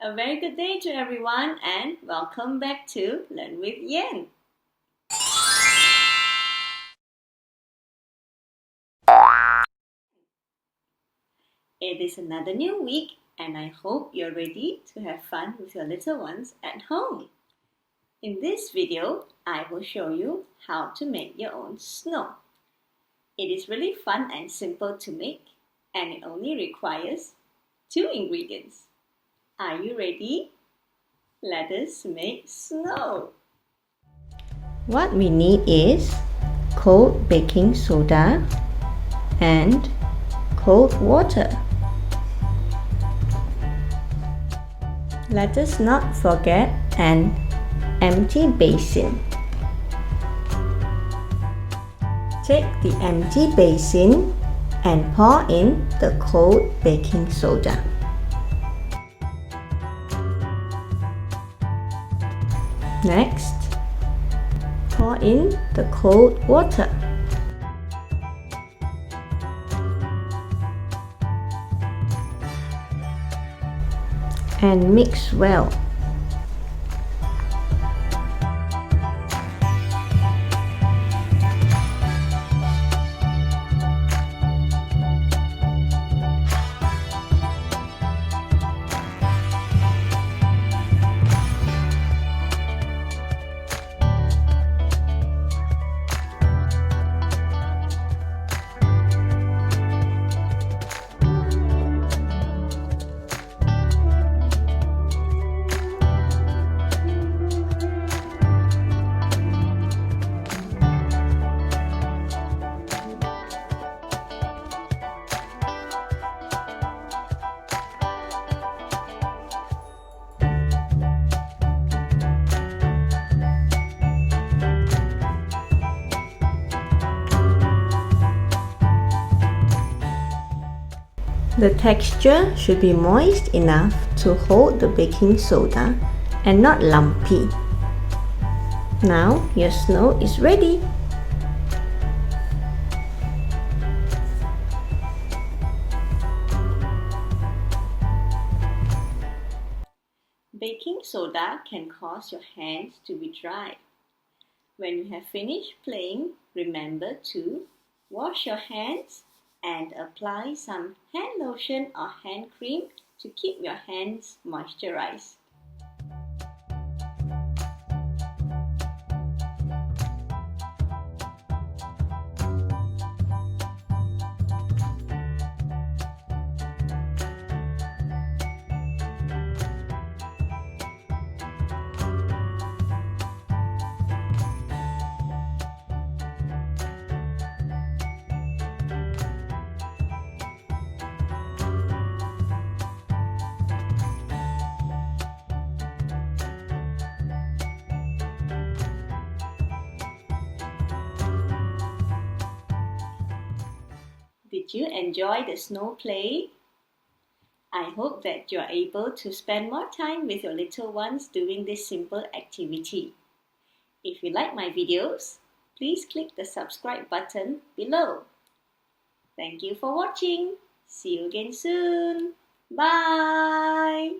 A very good day to everyone and welcome back to Learn with Yenn. It is another new week and I hope you're ready to have fun with your little ones at home. In this video, I will show you how to make your own snow. It is really fun and simple to make and it only requires 2 ingredients. Are you ready? Let us make snow. What we need is cold baking soda and cold water. Let us not forget an empty basin. Take the empty basin and pour in the cold baking soda. Next, pour in the cold water. And mix well. The texture should be moist enough to hold the baking soda and not lumpy. Now your snow is ready. Baking soda can cause your hands to be dry. When you have finished playing, remember to wash your hands and apply some hand lotion or hand cream to keep your hands moisturized. Did you enjoy the snow play? I hope that you are able to spend more time with your little ones doing this simple activity. If you like my videos, please click the subscribe button below. Thank you for watching. See you again soon. Bye.